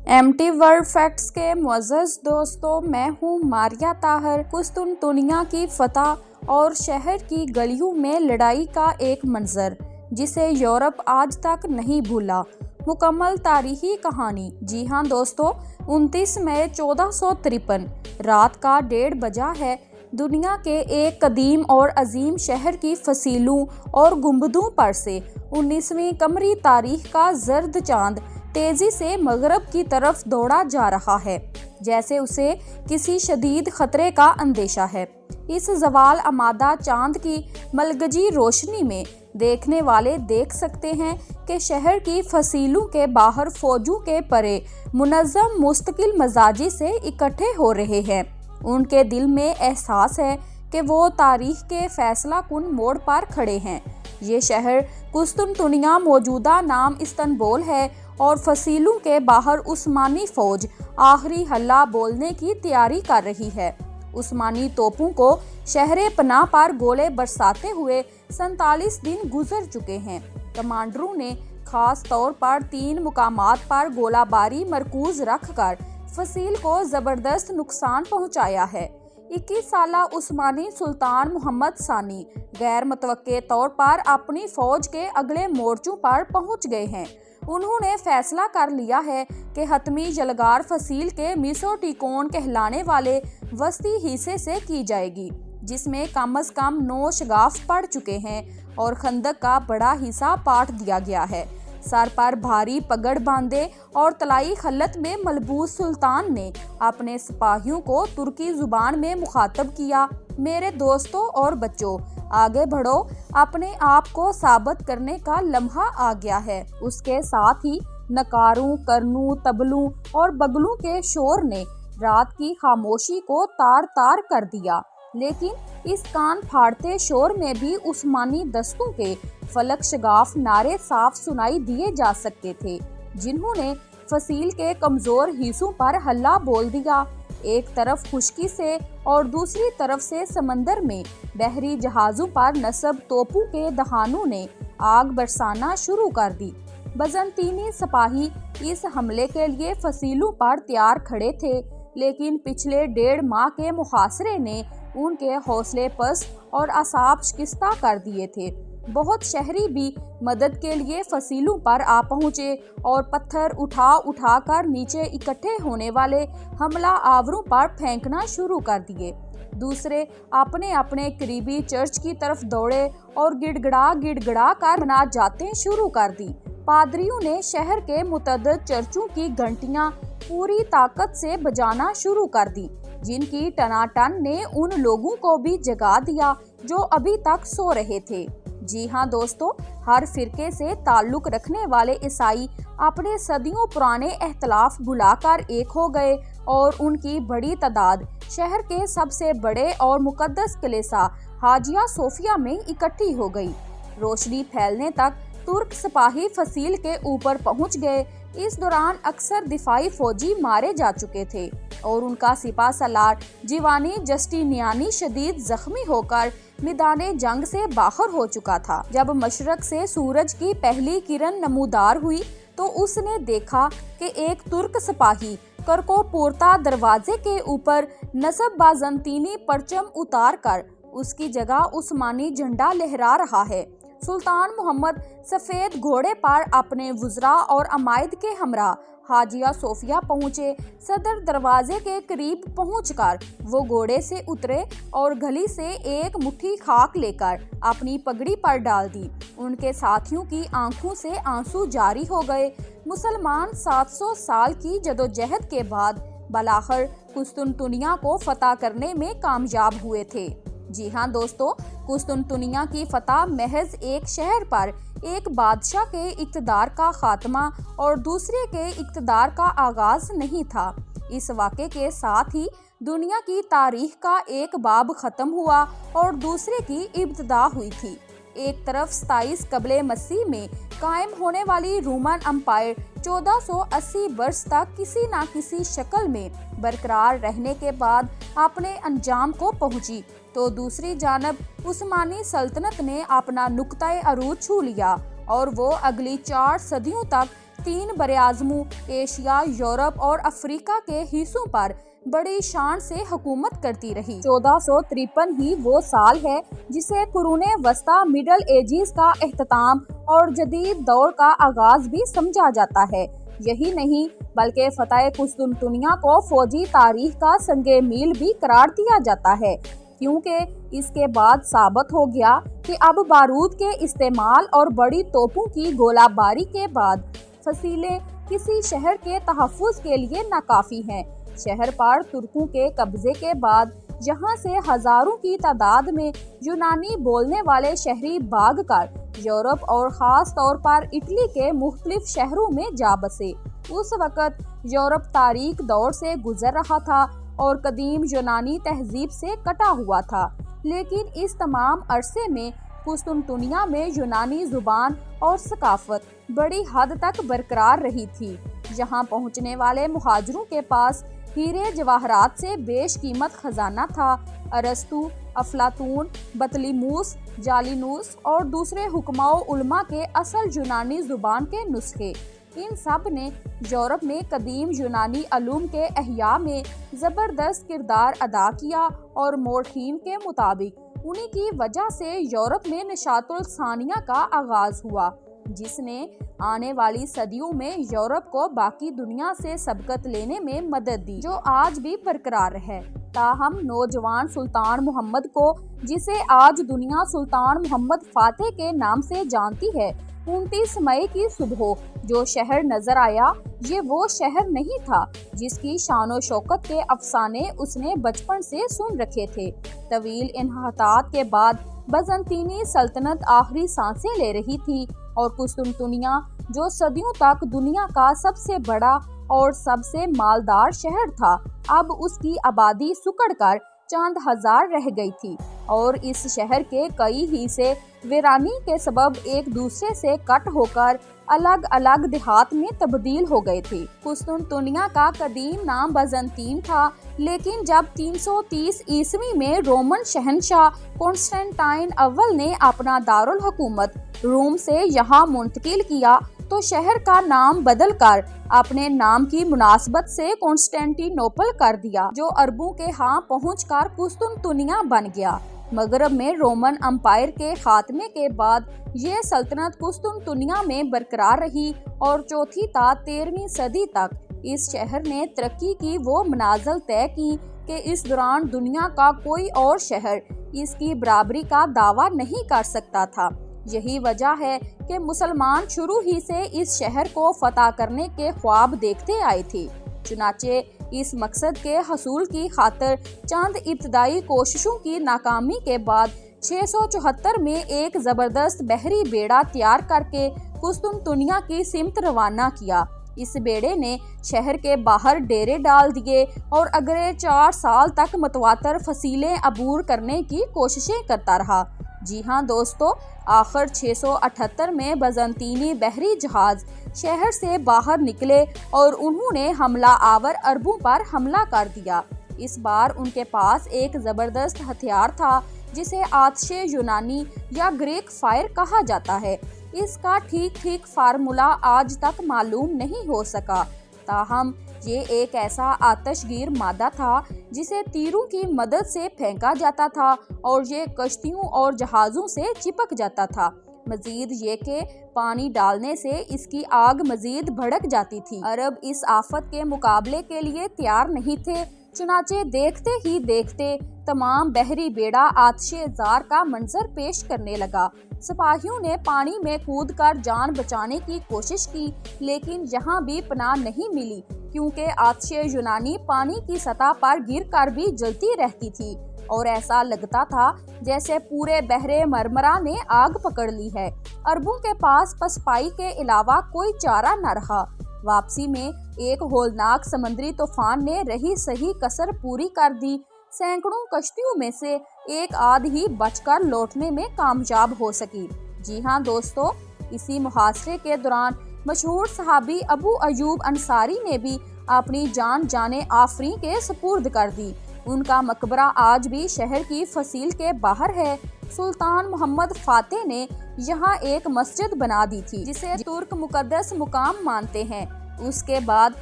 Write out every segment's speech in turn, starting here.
MT world facts के मुअज़्ज़ज़ दोस्तों, मैं हूँ मारिया ताहर। कुस्तुनतुनिया की फतह और शहर की गलियों में लड़ाई का एक मंजर जिसे यूरोप आज तक नहीं भूला। मुकम्मल तारीखी कहानी। जी हाँ दोस्तों, 29 मई 1453 रात का 1:30 बजा है। दुनिया के एक कदीम और अजीम शहर की फसीलों और गुंबदों पर से 19वीं कमरी तारीख का जर्द चांद तेजी से मगरब की तरफ दौड़ा जा रहा है, जैसे उसे किसी शदीद खतरे का अंदेशा है। इस जवाल आमादा चांद की मलगजी रोशनी में देखने वाले देख सकते हैं कि शहर की फसीलों के बाहर फौजों के परे मुनज़्ज़म मुस्तकिल मजाजी से इकट्ठे हो रहे हैं। उनके दिल में एहसास है कि वो तारीख के फैसला कुन मोड़ पर खड़े हैं। ये शहर कुस्तुनतुनिया मौजूदा नाम इस्तंबुल है और फसीलों के बाहर उस्मानी फौज आखिरी हल्ला बोलने की तैयारी कर रही है। उस्मानी तोपों को शहरे पनाह पर गोले बरसाते हुए 47 दिन गुजर चुके हैं। कमांडरों ने खास तौर पर 3 मुकामात पर गोलाबारी मरकूज रखकर फसील को जबरदस्त नुकसान पहुंचाया है। 21 साला उस्मानी सुल्तान मोहम्मद सानी गैर मुतवक्के तौर पर अपनी फौज के अगले मोर्चों पर पहुंच गए हैं। उन्होंने फैसला कर लिया है कि हतमी जलगार फसील के मिसोटिकोन कहलाने वाले वस्ती हिस्से से की जाएगी, जिसमें कम अज कम 9 शगाफ पड़ चुके हैं और खंदक का बड़ा हिस्सा पाट दिया गया है। सर पर भारी पगड़ बांधे और तलाई खल्लत में मलबूस सुल्तान ने अपने सिपाहियों को तुर्की जुबान में मुखातब किया। मेरे दोस्तों और बच्चों, आगे बढ़ो, अपने आप को साबित करने का लम्हा आ गया है। उसके साथ ही नकारों, करनों, तबलों और बगलों के शोर ने रात की खामोशी को तार तार कर दिया। लेकिन इस कान फाड़ते शोर में भी उस्मानी दस्तों के फलक शगाफ नारे साफ सुनाई दिए जा सकते थे, जिन्होंने फसील के कमजोर हिस्सों पर हल्ला बोल दिया। एक तरफ खुश्की से और दूसरी तरफ से समंदर में बहरी जहाजों पर नस्ब तोपों के दहानों ने आग बरसाना शुरू कर दी। बजंतीनी सिपाही इस हमले के लिए फसीलों पर तैयार खड़े थे, लेकिन पिछले 1.5 माह के मुहासरे ने उनके हौसले पस्त और असाब शिकस्ता कर दिए थे। बहुत शहरी भी मदद के लिए फसीलों पर आ पहुंचे और पत्थर उठा उठा कर नीचे इकट्ठे होने वाले हमला आवरों पर फेंकना शुरू कर दिए। दूसरे अपने अपने करीबी चर्च की तरफ दौड़े और गिड़गिड़ा कर मनाजातें शुरू कर दी। पादरियों ने शहर के मुतअद्दिद चर्चों की घंटियां पूरी ताकत से बजाना शुरू कर दी, जिनकी टनाटन ने उन लोगों को भी जगा दिया जो अभी तक सो रहे थे। जी हाँ दोस्तों, हर फिरके से ताल्लुक रखने वाले ईसाई अपने सदियों पुराने एहतलाफ भुलाकर एक हो गए और उनकी बड़ी तादाद शहर के सबसे बड़े और मुकद्दस कलीसा हाजिया सोफिया में इकट्ठी हो गई। रोशनी फैलने तक तुर्क सिपाही फसील के ऊपर पहुंच गए। इस दौरान अक्सर दिफाई फौजी मारे जा चुके थे और उनका सिपा सलार जिवानी जस्टिनियानी शदीद जख्मी होकर मैदाने जंग से बाहर हो चुका था। जब मशरक से सूरज की पहली किरण नमूदार हुई तो उसने देखा कि एक तुर्क सिपाही करकोपोर्ता दरवाजे के ऊपर नस्ब बाजंतीनी परचम उतार कर उसकी जगह उस्मानी झंडा लहरा रहा है। सुल्तान मोहम्मद सफेद घोड़े पर अपने वुज़रा और अमायद के हमरा हाजिया सोफिया पहुंचे। सदर दरवाजे के करीब पहुंचकर वो घोड़े से उतरे और गली से एक मुट्ठी खाक लेकर अपनी पगड़ी पर डाल दी। उनके साथियों की आंखों से आंसू जारी हो गए। मुसलमान 700 साल की जदोजहद के बाद बलाखिर कुस्तुनतुनिया को फतह करने में कामयाब हुए थे। जी हाँ दोस्तों, कुस्तुनतुनिया की फतह महज एक शहर पर एक बादशाह के इक़्तिदार का खात्मा और दूसरे के इक़्तिदार का आगाज नहीं था। इस वाक़े के साथ ही दुनिया की तारीख का एक बाब ख़त्म हुआ और दूसरे की इब्तिदा हुई थी। एक तरफ 27 कबले मसीह में कायम होने वाली रोमन अम्पायर 1480 वर्ष तक किसी न किसी शक्ल में बरकरार रहने के बाद अपने अंजाम को पहुंची, तो दूसरी जानब उस्मानी सल्तनत ने अपना नुक्ता अरूज छू लिया और वो अगली 4 सदियों तक 3 बरआज़मों एशिया, यूरोप और अफ्रीका के हिस्सों पर बड़ी शान से हुकूमत करती रही। 1453 ही वो साल है जिसे कुरूने वस्ता मिडल एजिस का एख्तिताम और जदीद दौर का आगाज भी समझा जाता है। यही नहीं बल्कि फतह कुस्तुनतुनिया को फौजी तारीख का संगे मील भी करार दिया जाता है, क्योंकि इसके बाद साबित हो गया कि अब बारूद के इस्तेमाल और बड़ी तोपों की गोलाबारी के बाद फसीलें किसी शहर के तहफ़्फ़ुज़ के लिए नाकाफी हैं। शहर पर तुर्कों के कब्जे के बाद यहाँ से हजारों की तादाद में यूनानी बोलने वाले शहरी भागकर यूरोप और ख़ास तौर पर इटली के मुख्तलिफ शहरों में जा बसे। उस वक़्त यूरोप तारीख दौर से गुजर रहा था और कदीम यूनानी तहजीब से कटा हुआ था, लेकिन इस तमाम अरसे में कुस्तुनतुनिया में यूनानी जुबान और सकाफत बड़ी हद तक बरकरार रही थी। यहाँ पहुँचने वाले मुहाजिरों के पास हीरे जवाहरात से बेशकीमत खजाना था। अरस्तु, अफलातून, बतलीमूस, जालिनूस और दूसरे हुक्माओ उलमा के असल यूनानी जुबान के नुस्खे, इन सब ने यूरोप में कदीम यूनानी अलूम के अहया में ज़बरदस्त किरदार अदा किया और मोरखीन के मुताबिक उन्हीं की वजह से यूरोप में निशातुल सानिया का आगाज़ हुआ, जिसने आने वाली सदियों में यूरोप को बाकी दुनिया से सबकत लेने में मदद दी, जो आज भी बरकरार है। ताहम नौजवान सुल्तान मोहम्मद को, जिसे आज दुनिया सुल्तान मोहम्मद फातेह के नाम से जानती है, 29 मई की सुबह जो शहर नजर आया, ये वो शहर नहीं था जिसकी शानो शौकत के अफसाने उसने बचपन से सुन रखे थे। तवील इन्हतात के बाद बजंतीनी सल्तनत आखिरी सांसें ले रही थी और कुस्तुनतुनिया, जो सदियों तक दुनिया का सबसे बड़ा और सबसे मालदार शहर था, अब उसकी आबादी सुकड़कर चंद हजार रह गई थी और इस शहर के कई हिस्से वीरानी के सबब एक दूसरे से कट होकर अलग अलग देहात में तब्दील हो गए थे। कुस्तुनतुनिया का कदीम नाम बजंतीन था, लेकिन जब 330 ईस्वी में रोमन शहनशाह कॉन्स्टेंटाइन अव्वल ने अपना दारुल हुकूमत रोम से यहाँ मुंतकिल किया, तो शहर का नाम बदलकर अपने नाम की मुनासबत से कॉन्स्टेंटिनोपल कर दिया, जो अरबों के यहाँ पहुंचकर कुस्तुनतुनिया बन गया। मगरब में रोमन अम्पायर के खात्मे के बाद ये सल्तनत कुस्तुनतुनिया में बरकरार रही और चौथी ता 13वीं सदी तक इस शहर ने तरक्की की वो मनाजिल तय की कि इस दौरान दुनिया का कोई और शहर इसकी बराबरी का दावा नहीं कर सकता था। यही वजह है कि मुसलमान शुरू ही से इस शहर को फतह करने के ख्वाब देखते आए थे। चुनाचे इस मकसद के हसूल की खातिर चंद इब्तदाई कोशिशों की नाकामी के बाद 674 में एक ज़बरदस्त बहरी बेड़ा तैयार करके कुस्तुनतुनिया की सिमत रवाना किया। इस बेड़े ने शहर के बाहर डेरे डाल दिए और अगले 4 साल तक मतवातर फसीलें अबूर करने की कोशिशें करता रहा। जी हाँ दोस्तों, आखिर 678 में बजंतीनी बहरी जहाज शहर से बाहर निकले और उन्होंने हमला आवर अरबों पर हमला कर दिया। इस बार उनके पास एक ज़बरदस्त हथियार था जिसे आतिशे यूनानी या ग्रीक फायर कहा जाता है। इसका ठीक फार्मूला आज तक मालूम नहीं हो सका, ताहम ये एक ऐसा आतशगीर मादा था जिसे तीरों की मदद से फेंका जाता था और ये कश्तियों और जहाज़ों से चिपक जाता था। मजीद ये कि पानी डालने से इसकी आग मजीद भड़क जाती थी। अरब इस आफत के मुकाबले के लिए तैयार नहीं थे। चुनाचे देखते ही देखते तमाम बहरी बेड़ा आतिशे जार का मंजर पेश करने लगा। सिपाहियों ने पानी में कूदकर जान बचाने की कोशिश की, लेकिन यहाँ भी पनाह नहीं मिली, क्योंकि आतिशे यूनानी पानी की सतह पर गिरकर भी जलती रहती थी और ऐसा लगता था जैसे पूरे बहरे मरमरा ने आग पकड़ ली है। अरबों के पास पसपाई के अलावा कोई चारा न रहा। वापसी में एक होलनाक समंदरी तूफान ने रही सही कसर पूरी कर दी। सैकड़ों कश्तियों में से एक आध ही बचकर लौटने में कामयाब हो सकी। जी हाँ दोस्तों, इसी मुहासरे के दौरान मशहूर सहाबी अबू अयूब अंसारी ने भी अपनी जान जाने आफरी के सुपुर्द कर दी। उनका मकबरा आज भी शहर की फसील के बाहर है। सुल्तान मोहम्मद फातेह ने यहाँ एक मस्जिद बना दी थी, जिसे तुर्क मुकद्दस मुकाम मानते हैं। उसके बाद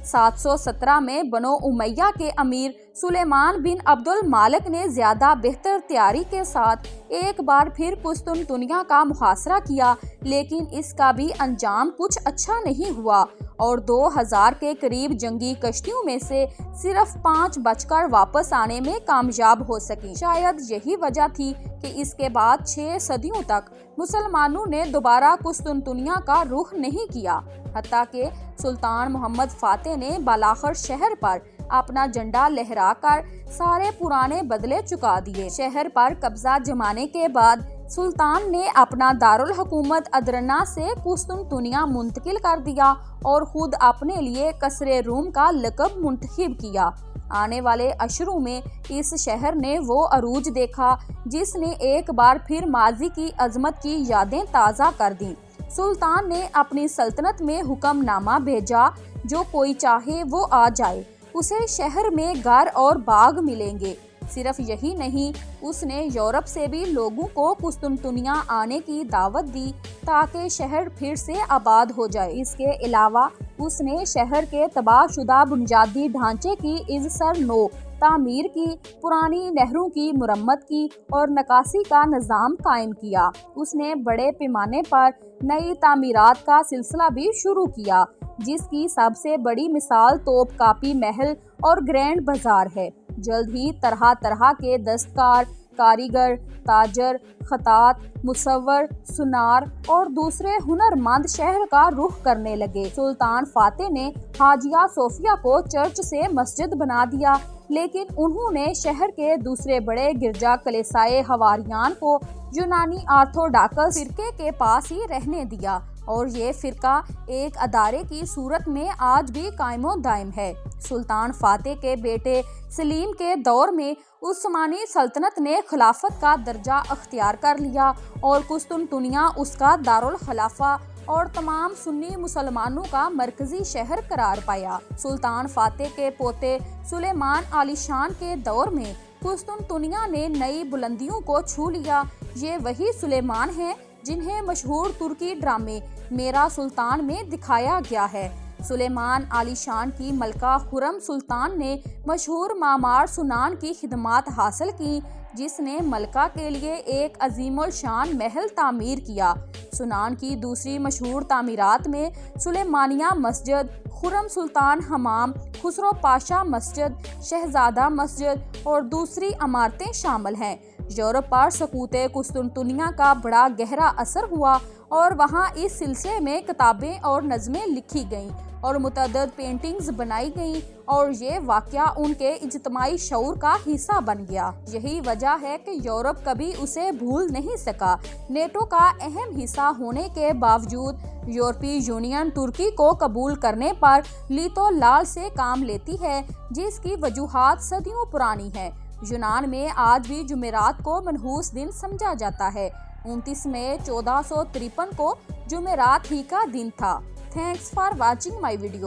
717 में बनो उमैया के अमीर सुलेमान बिन अब्दुल मालिक ने ज्यादा बेहतर तैयारी के साथ एक बार फिर कुस्तुनतुनिया का मुहासरा किया, लेकिन इसका भी अंजाम कुछ अच्छा नहीं हुआ और 2000 के करीब जंगी कश्तियों में से सिर्फ 5 बचकर वापस आने में कामयाब हो सकी। शायद यही वजह थी कि इसके बाद 6 सदियों तक मुसलमानों ने दोबारा कुस्तुनतुनिया का रुख नहीं किया, हत्ता कि सुल्तान मोहम्मद फातेह ने बालाखर शहर पर अपना झंडा लहराकर सारे पुराने बदले चुका दिए। शहर पर कब्जा जमाने के बाद सुल्तान ने अपना दारुल हुकूमत अदरना से कुस्तुनतुनिया मुंतकिल कर दिया और खुद अपने लिए कसरे रूम का लक़ब मुंतखब किया। आने वाले अशरों में इस शहर ने वो अरूज देखा जिसने एक बार फिर माजी की अजमत की यादें ताज़ा कर दी। सुल्तान ने अपनी सल्तनत में हुक्मनामा भेजा, जो कोई चाहे वो आ जाए, उसे शहर में घर और बाग मिलेंगे। सिर्फ यही नहीं, उसने यूरोप से भी लोगों को कुस्तुनतुनिया आने की दावत दी ताकि शहर फिर से आबाद हो जाए। इसके अलावा उसने शहर के तबाहशुदा बुनियादी ढांचे की इज़्सर नो तामीर की, पुरानी नहरों की मुरम्मत की और नकासी का निज़ाम कायम किया। उसने बड़े पैमाने पर नई तामीरात का सिलसिला भी शुरू किया, जिसकी सबसे बड़ी मिसाल तोपकापी महल और ग्रैंड बाजार है। जल्द ही तरह तरह के दस्तकार, कारीगर, ताजर, खतात, मुसव्वर, सुनार और दूसरे हुनरमंद शहर का रुख करने लगे। सुल्तान फातेह ने हाजिया सोफिया को चर्च से मस्जिद बना दिया, लेकिन उन्होंने शहर के दूसरे बड़े गिरजा कलीसाए हवारियान को यूनानी ऑर्थोडॉक्स फिरके के पास ही रहने दिया और ये फिरका एक अदारे की सूरत में आज भी कायमो दायम है। सुल्तान फातेह के बेटे सलीम के दौर में उस्मानी सल्तनत ने खिलाफत का दर्जा अख्तियार कर लिया और कुस्तुनतुनिया उसका दारुल खिलाफा और तमाम सुन्नी मुसलमानों का मरकजी शहर करार पाया। सुल्तान फातेह के पोते सुलेमान आलीशान के दौर में कुस्तुनतुनिया ने नई बुलंदियों को छू लिया। ये वही सुलेमान हैं जिन्हें मशहूर तुर्की ड्रामे मेरा सुल्तान में दिखाया गया है। सुलेमान आलीशान की मलका खुरम सुल्तान ने मशहूर मामार सुनान की खिदमात हासिल की, जिसने मलका के लिए एक अजीमुल शान महल तामीर किया। सुनान की दूसरी मशहूर तामीरात में सुलेमानिया मस्जिद, खुरम सुल्तान हमाम, खुसरो पाशा मस्जिद, शहजादा मस्जिद और दूसरी इमारतें शामिल हैं। यूरोप पर सकूते कुस्तुनतुनिया का बड़ा गहरा असर हुआ और वहाँ इस सिलसिले में किताबें और नज़में लिखी गईं और मुतअद्दिद पेंटिंग्स बनाई गईं और ये वाक़या उनके इज्तिमाई शऊर का हिस्सा बन गया। यही वजह है कि यूरोप कभी उसे भूल नहीं सका। नेटो का अहम हिस्सा होने के बावजूद यूरोपीय यूनियन तुर्की को कबूल करने पर लीतो लाल से काम लेती है, जिसकी वजूहात सदियों पुरानी है। यूनान में आज भी जुमेरात को मनहूस दिन समझा जाता है। 29 मई 1453 को जुमेरात ही का दिन था। Thanks for watching my video.